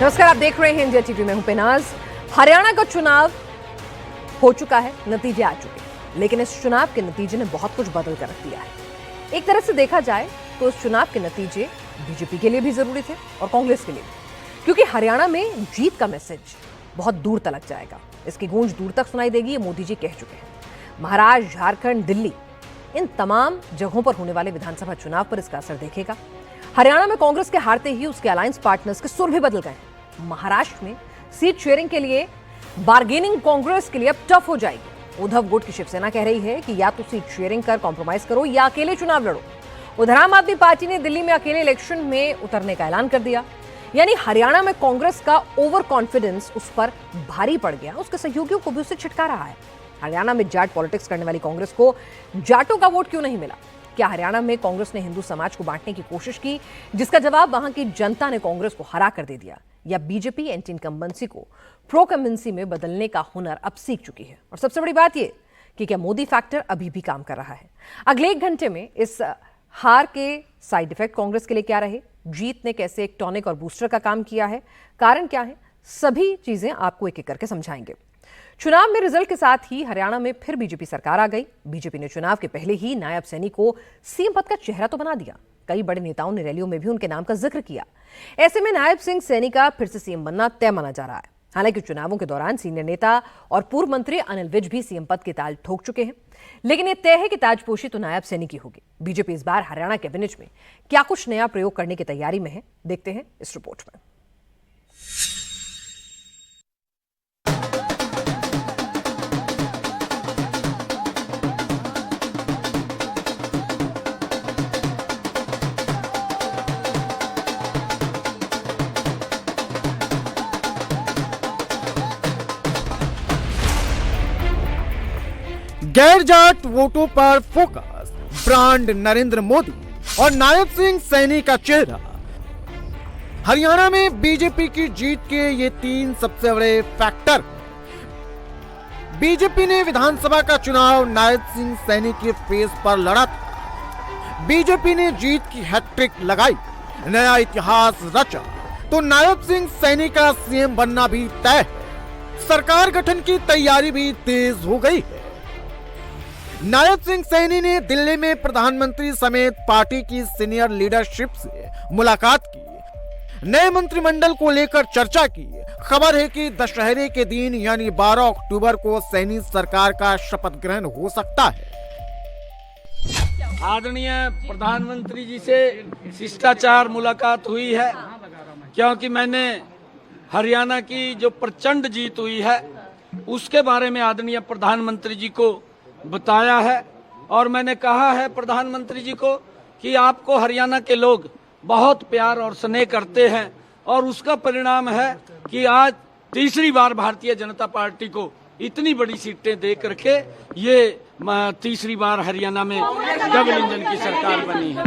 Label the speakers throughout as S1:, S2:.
S1: नमस्कार, आप देख रहे हैं इंडिया टीवी में हूं पेनाज। हरियाणा का चुनाव हो चुका है, नतीजे आ चुके हैं, लेकिन इस चुनाव के नतीजे ने बहुत कुछ बदल कर रख दिया है। एक तरह से देखा जाए तो इस चुनाव के नतीजे बीजेपी के लिए भी जरूरी थे और कांग्रेस के लिए भी, क्योंकि हरियाणा में जीत का मैसेज बहुत दूर तक जाएगा। इसकी गूंज दूर तक सुनाई देगी, ये मोदी जी कह चुके हैं। महाराष्ट्र, झारखंड, दिल्ली, इन तमाम जगहों पर होने वाले विधानसभा चुनाव पर इसका असर देखेगा। हरियाणा में कांग्रेस के हारते ही उसके अलायंस पार्टनर्स के सुर भी बदल गए। महाराष्ट्र में सीट शेयरिंग के लिए बार्गेनिंग कांग्रेस के लिए अब टफ हो जाएगी। उद्धव गुट की शिवसेना कह रही है कि या तो सीट शेयरिंग कर कॉम्प्रोमाइज करो या अकेले चुनाव लड़ो। उधर आम आदमी पार्टी ने दिल्ली में अकेले इलेक्शन में उतरने का ऐलान कर दिया। यानी हरियाणा में कांग्रेस का ओवर कॉन्फिडेंस उस पर भारी पड़ गया, उसके सहयोगियों को भी उससे छिटका रहा है। हरियाणा में जाट पॉलिटिक्स करने वाली कांग्रेस को जाटों का वोट क्यों नहीं मिला? क्या हरियाणा में कांग्रेस ने हिंदू समाज को बांटने की कोशिश की, जिसका जवाब वहां की जनता ने कांग्रेस को हरा कर दे दिया? या बीजेपी एंटी इनकम्बेंसी को प्रो कम्बेंसी में बदलने का हुनर अब सीख चुकी है? और सबसे बड़ी बात यह कि क्या मोदी फैक्टर अभी भी काम कर रहा है? अगले एक घंटे में इस हार के साइड इफेक्ट कांग्रेस के लिए क्या रहे, जीत ने कैसे एक टॉनिक और बूस्टर का काम किया है, कारण क्या है, सभी चीजें आपको एक एक करके समझाएंगे। चुनाव में रिजल्ट के साथ ही हरियाणा में फिर बीजेपी सरकार आ गई। बीजेपी ने चुनाव के पहले ही नायब सैनी को सीएम पद का चेहरा तो बना दिया। कई बड़े नेताओं ने रैलियों में भी उनके नाम का जिक्र किया। ऐसे में नायब सिंह सैनी का फिर से सीएम बनना तय माना जा रहा है। हालांकि चुनावों के दौरान सीनियर नेता और पूर्व मंत्री अनिल विज भी सीएम पद की ताल ठोक चुके हैं, लेकिन यह तय है कि ताजपोशी तो नायब सैनी की होगी। बीजेपी इस बार हरियाणा कैबिनेट में क्या कुछ नया प्रयोग करने की तैयारी में है, देखते हैं इस रिपोर्ट में।
S2: गैर जाट वोटों पर फोकस, ब्रांड नरेंद्र मोदी और नायब सिंह सैनी का चेहरा। हरियाणा में बीजेपी की जीत के ये तीन सबसे बड़े फैक्टर। बीजेपी ने विधानसभा का चुनाव नायब सिंह सैनी के फेस पर लड़ा था। बीजेपी ने जीत की हैट्रिक लगाई, नया इतिहास रचा, तो नायब सिंह सैनी का सीएम बनना भी तय है। सरकार गठन की तैयारी भी तेज हो गई है। नायब सिंह सैनी ने दिल्ली में प्रधानमंत्री समेत पार्टी की सीनियर लीडरशिप से मुलाकात की, नए मंत्रिमंडल को लेकर चर्चा की। खबर है कि दशहरे के दिन यानी 12 अक्टूबर को सैनी सरकार का शपथ ग्रहण हो सकता है।
S3: आदरणीय प्रधानमंत्री जी से शिष्टाचार मुलाकात हुई है, क्योंकि मैंने हरियाणा की जो प्रचंड जीत हुई है उसके बारे में आदरणीय प्रधानमंत्री जी को बताया है। और मैंने कहा है प्रधानमंत्री जी को कि आपको हरियाणा के लोग बहुत प्यार और स्नेह करते हैं, और उसका परिणाम है कि आज तीसरी बार भारतीय जनता पार्टी को इतनी बड़ी सीटें दे करके ये तीसरी बार हरियाणा में डबल इंजन की सरकार बनी है।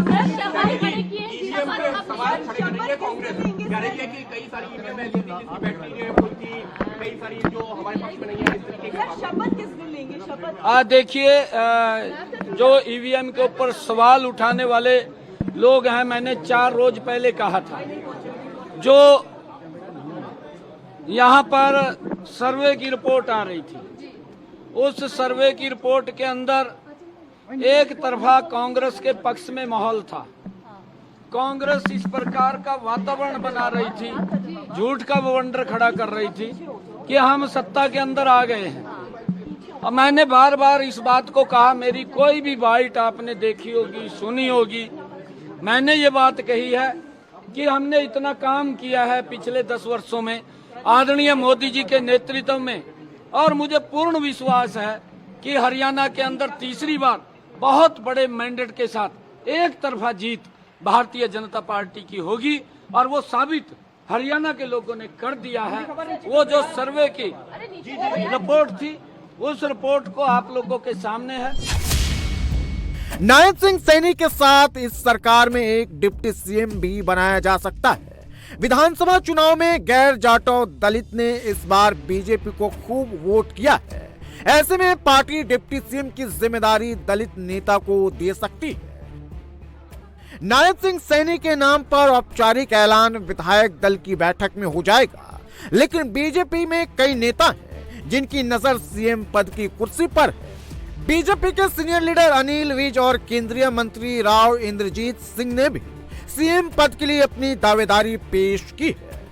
S3: देखिए, जो ईवीएम के ऊपर सवाल उठाने वाले लोग हैं, मैंने 4 रोज पहले कहा था, जो यहाँ पर सर्वे की रिपोर्ट आ रही थी, उस सर्वे की रिपोर्ट के अंदर एक तरफा कांग्रेस के पक्ष में माहौल था। कांग्रेस इस प्रकार का वातावरण बना रही थी, झूठ का बवंडर खड़ा कर रही थी कि हम सत्ता के अंदर आ गए हैं। और मैंने बार बार इस बात को कहा, मेरी कोई भी बाइट आपने देखी होगी, सुनी होगी, मैंने ये बात कही है कि हमने इतना काम किया है पिछले 10 वर्षों में आदरणीय मोदी जी के नेतृत्व में, और मुझे पूर्ण विश्वास है कि हरियाणा के अंदर तीसरी बार बहुत बड़े मैंडेट के साथ एक तरफा जीत भारतीय जनता पार्टी की होगी। और वो साबित हरियाणा के लोगों ने कर दिया है। वो जो सर्वे की रिपोर्ट थी, उस रिपोर्ट को आप लोगों के सामने है।
S2: नायब सिंह सैनी के साथ इस सरकार में एक डिप्टी सीएम भी बनाया जा सकता है। विधानसभा चुनाव में गैर जाटो दलित ने इस बार बीजेपी को खूब वोट किया है। ऐसे में पार्टी डिप्टी सीएम की जिम्मेदारी दलित नेता को दे सकती है। नायब सिंह सैनी के नाम पर औपचारिक ऐलान विधायक दल की बैठक में हो जाएगा, लेकिन बीजेपी में कई नेता हैं जिनकी नजर सीएम पद की कुर्सी पर है। बीजेपी के सीनियर लीडर अनिल विज और केंद्रीय मंत्री राव इंद्रजीत सिंह ने भी सीएम पद के लिए अपनी दावेदारी पेश की है।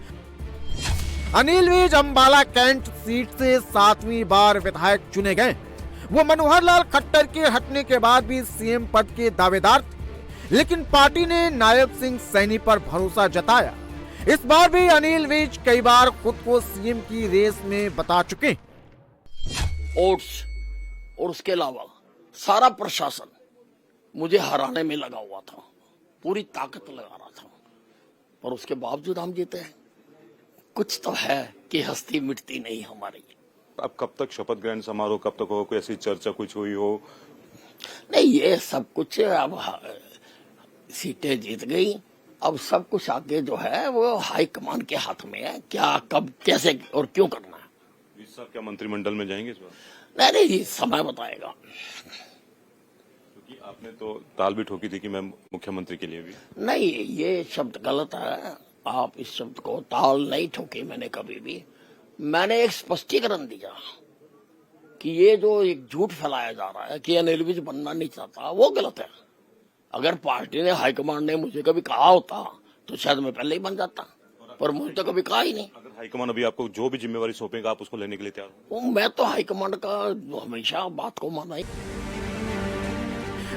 S2: अनिल विज अंबाला कैंट सीट से 7वीं बार विधायक चुने गए। वो मनोहर लाल खट्टर के हटने के बाद भी सीएम पद के दावेदार थे, लेकिन पार्टी ने नायब सिंह सैनी पर भरोसा जताया। इस बार भी अनिल विज कई बार खुद को सीएम की रेस में बता चुके हैं।
S4: ओट्स और उसके अलावा सारा प्रशासन मुझे हराने में लगा हुआ था, पूरी ताकत लगा रहा था, पर उसके बावजूद हम जीते हैं। कुछ तो है कि हस्ती मिटती नहीं हमारी।
S5: अब कब तक शपथ ग्रहण समारोह कब तक हो, कोई ऐसी चर्चा कुछ हुई हो?
S4: नहीं, ये सब कुछ अब सीटें जीत गई, अब सब कुछ आगे जो है वो हाईकमान के हाथ में है, क्या कब कैसे और क्यों करना है।
S5: विज साहब क्या मंत्रिमंडल में जाएंगे इस बार?
S4: नहीं, समय बताएगा।
S5: क्योंकि आपने तो ताल भी ठोकी थी कि मैं मुख्यमंत्री के लिए भी।
S4: नहीं, ये शब्द गलत है। आप इस शब्द को ताल नहीं ठोकी मैंने कभी भी। मैंने एक स्पष्टीकरण दिया कि ये जो एक झूठ फैलाया जा रहा है कि अनिल विज बनना नहीं चाहता, वो गलत है। अगर पार्टी ने हाईकमान ने मुझे कभी कहा होता तो शायद मैं पहले ही बन जाता, पर मुझे तो कभी कहा ही नहीं।
S5: अगर हाईकमान अभी आपको जो भी जिम्मेवारी सौंपेगा आप उसको लेने के लिए तैयार हो?
S4: मैं तो हाईकमान का हमेशा बात को माना ही।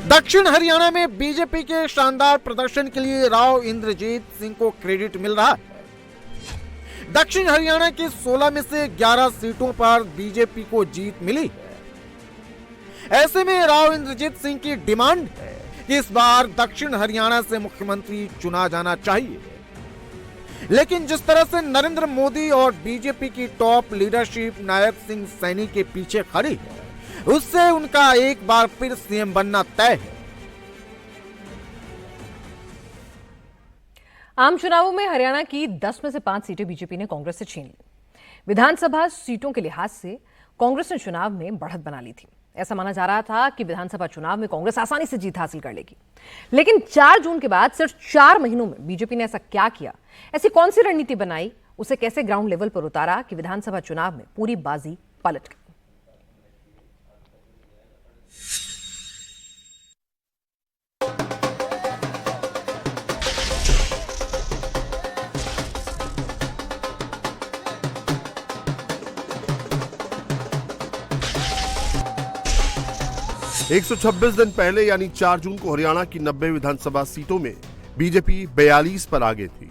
S2: दक्षिण हरियाणा में बीजेपी के शानदार प्रदर्शन के लिए राव इंद्रजीत सिंह को क्रेडिट मिल रहा है। दक्षिण हरियाणा की 16 में से 11 सीटों पर बीजेपी को जीत मिली है। ऐसे में राव इंद्रजीत सिंह की डिमांड है कि इस बार दक्षिण हरियाणा से मुख्यमंत्री चुना जाना चाहिए। लेकिन जिस तरह से नरेंद्र मोदी और बीजेपी की टॉप लीडरशिप नायब सिंह सैनी के पीछे खड़ी है, उससे उनका एक बार फिर सीएम बनना तय है।
S1: आम चुनावों में हरियाणा की 10 में से 5 सीटें बीजेपी ने कांग्रेस से छीन ली। विधानसभा सीटों के लिहाज से कांग्रेस ने चुनाव में बढ़त बना ली थी। ऐसा माना जा रहा था कि विधानसभा चुनाव में कांग्रेस आसानी से जीत हासिल कर लेगी, लेकिन 4 जून के बाद सिर्फ 4 महीनों में बीजेपी ने ऐसा क्या किया, ऐसी कौन सी रणनीति बनाई, उसे कैसे ग्राउंड लेवल पर उतारा कि विधानसभा चुनाव में पूरी बाजी पलट गई।
S6: एक 126 दिन पहले यानी 4 जून को हरियाणा की 90 विधानसभा सीटों में बीजेपी 42 पर आगे थी।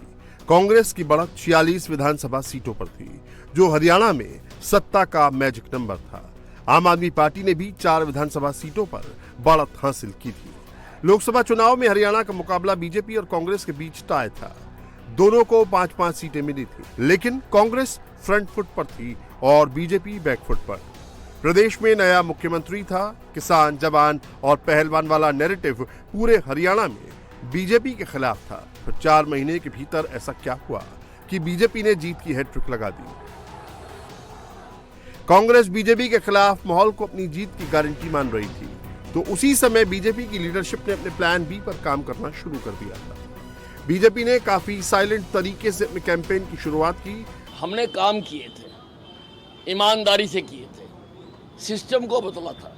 S6: कांग्रेस की बढ़त 46 विधानसभा सीटों पर थी, जो हरियाणा में सत्ता का मैजिक नंबर था। आम आदमी पार्टी ने भी 4 विधानसभा सीटों पर बढ़त हासिल की थी। लोकसभा चुनाव में हरियाणा का मुकाबला बीजेपी और कांग्रेस के बीच टाई था। दोनों को 5-5 सीटें मिली थी, लेकिन कांग्रेस फ्रंट फुट पर थी और बीजेपी बैकफुट पर। प्रदेश में नया मुख्यमंत्री था। किसान, जवान और पहलवान वाला नैरेटिव पूरे हरियाणा में बीजेपी के खिलाफ था। पर 4 महीने के भीतर ऐसा क्या हुआ कि बीजेपी ने जीत की हैट्रिक लगा दी। कांग्रेस बीजेपी के खिलाफ माहौल को अपनी जीत की गारंटी मान रही थी, तो उसी समय बीजेपी की लीडरशिप ने अपने प्लान बी पर काम करना शुरू कर दिया था। बीजेपी ने काफी साइलेंट तरीके से अपने कैंपेन की शुरुआत की।
S4: हमने काम किए थे, ईमानदारी से किए थे, सिस्टम को बदला था,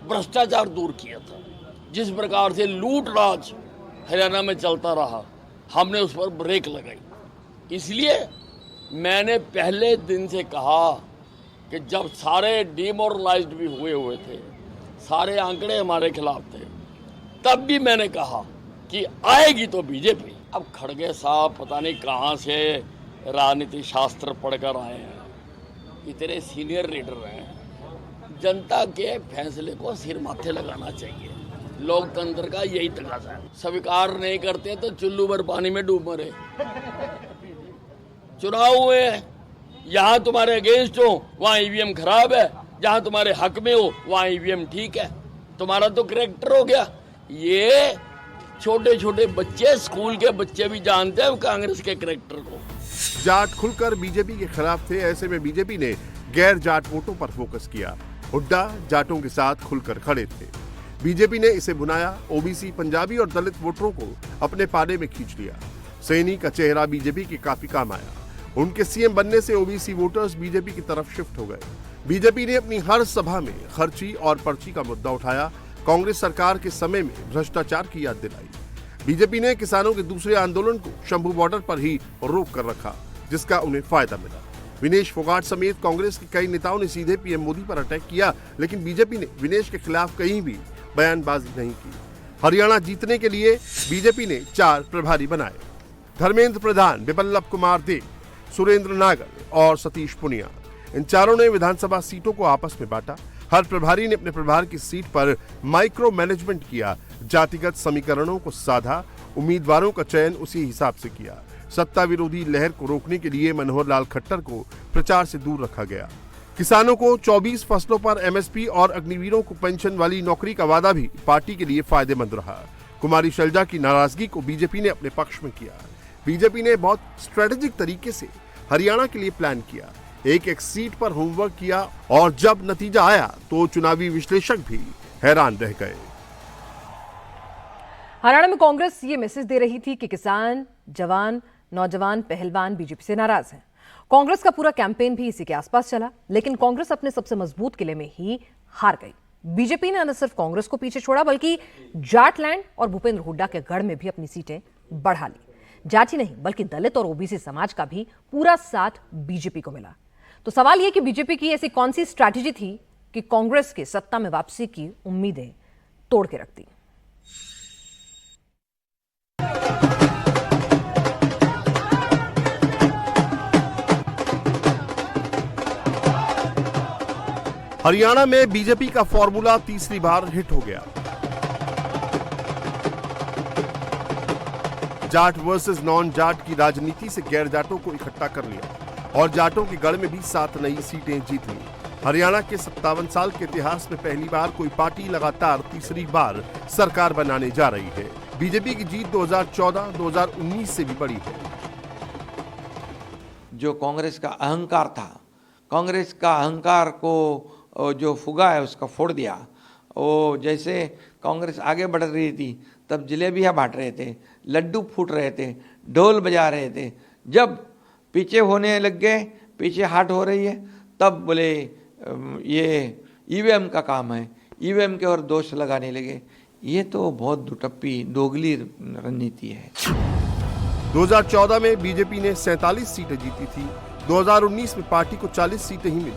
S4: भ्रष्टाचार दूर किया था। जिस प्रकार से लूट राज हरियाणा में चलता रहा, हमने उस पर ब्रेक लगाई। इसलिए मैंने पहले दिन से कहा कि जब सारे डिमोरलाइज्ड भी हुए थे, सारे आंकड़े हमारे खिलाफ थे, तब भी मैंने कहा कि आएगी तो बीजेपी। अब खड़गे साहब पता नहीं कहाँ से राजनीति शास्त्र पढ़कर आए हैं, इतने सीनियर लीडर हैं। जनता के फैसले को सिर माथे लगाना चाहिए। लोकतंत्र का यही तकाजा है। स्वीकार नहीं करते तो चुल्लू भर पानी में डूब मरे। चुनाव हुए, यहाँ तुम्हारे अगेंस्ट हो वहाँ ईवीएम खराब है, जहाँ तुम्हारे हक में हो वहाँ ईवीएम ठीक है। तुम्हारा तो करेक्टर हो गया। ये छोटे छोटे बच्चे, स्कूल के बच्चे भी जानते हैं कांग्रेस के करेक्टर को।
S6: जाट खुलकर बीजेपी के खिलाफ थे। ऐसे में बीजेपी ने गैर जाट वोटों पर फोकस किया। हुड्डा जाटों के साथ खुलकर खड़े थे। बीजेपी ने इसे बुनाया, ओबीसी, पंजाबी और दलित वोटरों को अपने पाले में खींच लिया। सैनी का चेहरा बीजेपी के काफी काम आया। उनके सीएम बनने से ओबीसी वोटर्स बीजेपी की तरफ शिफ्ट हो गए। बीजेपी ने अपनी हर सभा में खर्ची और पर्ची का मुद्दा उठाया। कांग्रेस सरकार के समय में भ्रष्टाचार की याद दिलाई। बीजेपी ने किसानों के दूसरे आंदोलन को शंभू बॉर्डर पर ही रोक कर रखा, जिसका उन्हें फायदा मिला। विनेश फोगाट समेत कांग्रेस के कई नेताओं ने सीधे पीएम मोदी पर अटैक किया, लेकिन बीजेपी ने विनेश के खिलाफ कहीं भी बयानबाजी नहीं की। हरियाणा जीतने के लिए बीजेपी ने 4 प्रभारी बनाए: धर्मेंद्र प्रधान, बिप्लब कुमार देव, सुरेंद्र नागर और सतीश पुनिया। इन चारों ने विधानसभा सीटों को आपस में बांटा। हर प्रभारी ने अपने प्रभार की सीट पर माइक्रो मैनेजमेंट किया, जातिगत समीकरणों को साधा, उम्मीदवारों का चयन उसी हिसाब से किया। सत्ता विरोधी लहर को रोकने के लिए मनोहर लाल खट्टर को प्रचार से दूर रखा गया। किसानों को 24 फसलों पर एमएसपी और अग्निवीरों को पेंशन वाली नौकरी का वादा भी पार्टी के लिए फायदेमंद रहा। कुमारी शैलजा की नाराजगी को बीजेपी ने अपने पक्ष में किया। बीजेपी ने बहुत स्ट्रेटेजिक तरीके से हरियाणा के लिए प्लान किया, एक सीट पर होमवर्क किया और जब नतीजा आया तो चुनावी विश्लेषक भी हैरान रह गए।
S1: हरियाणा में कांग्रेस ये मैसेज दे रही थी कि किसान, जवान, नौजवान, पहलवान बीजेपी से नाराज हैं। कांग्रेस का पूरा कैंपेन भी इसी के आसपास चला, लेकिन कांग्रेस अपने सबसे मजबूत किले में ही हार गई। बीजेपी ने न सिर्फ कांग्रेस को पीछे छोड़ा, बल्कि जाटलैंड और भूपेंद्र हुड्डा के गढ़ में भी अपनी सीटें बढ़ा ली। जाट ही नहीं, बल्कि दलित और ओबीसी समाज का भी पूरा साथ बीजेपी को मिला। तो सवाल यह कि बीजेपी की ऐसी कौन सी स्ट्रैटेजी थी कि कांग्रेस के सत्ता में वापसी की उम्मीदें तोड़ के रख दी।
S6: हरियाणा में बीजेपी का फॉर्मूला तीसरी बार हिट हो गया। जाट वर्सेस नॉन जाट की राजनीति से गैर जाटों को इकट्ठा कर लिया और जाटों के गढ़ में भी 7 नई सीटें जीत ली। हरियाणा के 57 साल के इतिहास में पहली बार कोई पार्टी लगातार तीसरी बार सरकार बनाने जा रही है। बीजेपी की जीत 2014-2019 से भी बड़ी है।
S7: जो कांग्रेस का अहंकार था, कांग्रेस का अहंकार को जो फुगा है उसका फोड़ दिया। वो जैसे कांग्रेस आगे बढ़ रही थी तब जलेबियाँ बांट रहे थे, लड्डू फूट रहे थे, ढोल बजा रहे थे। जब पीछे होने लग गए, पीछे हाट हो रही है, तब बोले ये ईवीएम का काम है, ईवीएम के और दोष लगाने लगे। ये तो बहुत दुटप्पी दोगली रणनीति है।
S6: 2014 में बीजेपी ने 47 सीटें जीती थी। 2019 में पार्टी को 40 सीटें ही मिली,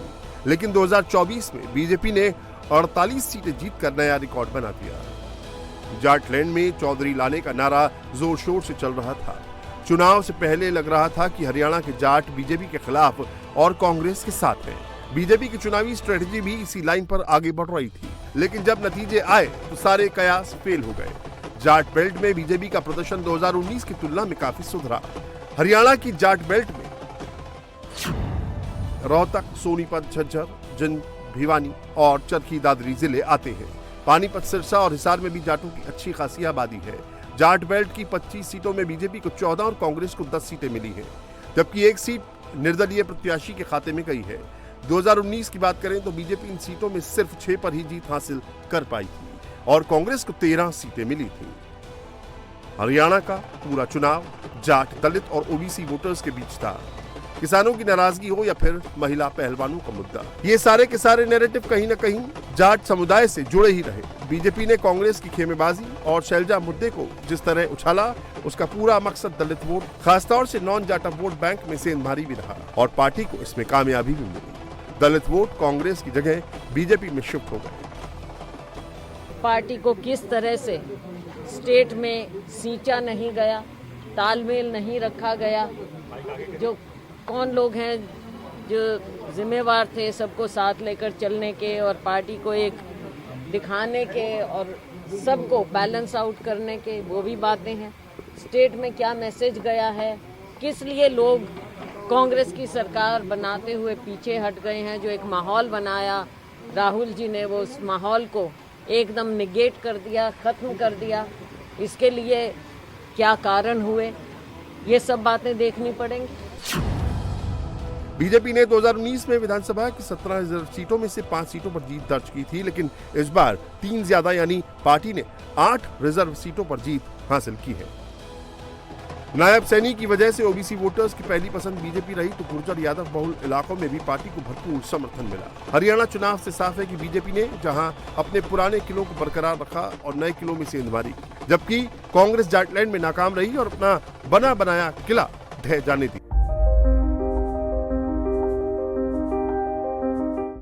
S6: लेकिन 2024 में बीजेपी ने 48 सीटें जीतकर नया रिकॉर्ड बना दिया। जाटलैंड में चौधरी लाने का नारा जोर शोर से चल रहा था। चुनाव से पहले लग रहा था कि हरियाणा के जाट बीजेपी के खिलाफ और कांग्रेस के साथ हैं। बीजेपी की चुनावी स्ट्रेटजी भी इसी लाइन पर आगे बढ़ रही थी, लेकिन जब नतीजे आए तो सारे कयास फेल हो गए। जाट बेल्ट में बीजेपी का प्रदर्शन 2019 की तुलना में काफी सुधरा। हरियाणा की जाट बेल्ट में रोहतक, सोनीपत, झज्जर, जिंद, भिवानी और चरखी दादरी जिले आते हैं। पानीपत, सिरसा और हिसार में भी जाटों की अच्छी खासी आबादी है। जाट बेल्ट की 25 सीटों में बीजेपी को 14 और कांग्रेस को 10 सीटें मिली हैं, जबकि 1 सीट निर्दलीय प्रत्याशी के खाते में गई है। 2019 की बात करें तो बीजेपी इन सीटों में सिर्फ 6 पर ही जीत हासिल कर पाई थी और कांग्रेस को 13 सीटें मिली थी। हरियाणा का पूरा चुनाव जाट, दलित और ओबीसी वोटर्स के बीच था। किसानों की नाराजगी हो या फिर महिला पहलवानों का मुद्दा, ये सारे के सारे नैरेटिव कहीं न कहीं जाट समुदाय से जुड़े ही रहे। बीजेपी ने कांग्रेस की खेमेबाजी और शैलजा मुद्दे को जिस तरह उछाला, उसका पूरा मकसद दलित वोट, खासतौर से नॉन जाटा वोट बैंक में सेंधमारी भी रहा और पार्टी को इसमें कामयाबी भी मिली। दलित वोट कांग्रेस की जगह बीजेपी में शिफ्ट हो गए।
S8: पार्टी को किस तरह से स्टेट में सींचा नहीं गया, तालमेल नहीं रखा गया, जो कौन लोग हैं जो जिम्मेवार थे सबको साथ लेकर चलने के और पार्टी को एक दिखाने के और सबको बैलेंस आउट करने के, वो भी बातें हैं। स्टेट में क्या मैसेज गया है, किस लिए लोग कांग्रेस की सरकार बनाते हुए पीछे हट गए हैं। जो एक माहौल बनाया राहुल जी ने, वो उस माहौल को एकदम निगेट कर दिया, ख़त्म कर दिया। इसके लिए क्या कारण हुए, ये सब बातें देखनी पड़ेंगी।
S6: बीजेपी ने 2019 में विधानसभा की 17 रिजर्व सीटों में से 5 सीटों पर जीत दर्ज की थी, लेकिन इस बार 3 ज्यादा यानी पार्टी ने 8 रिजर्व सीटों पर जीत हासिल की है। नायब सैनी की वजह से ओबीसी वोटर्स की पहली पसंद बीजेपी रही तो गुर्जर यादव बहुल इलाकों में भी पार्टी को भरपूर समर्थन मिला। हरियाणा चुनाव से साफ है कि बीजेपी ने जहां अपने पुराने किलों को बरकरार रखा और नए किलों में सेंध मारी, जबकि कांग्रेस जाटलैंड में नाकाम रही और अपना बना बनाया किला ढह जाने दी।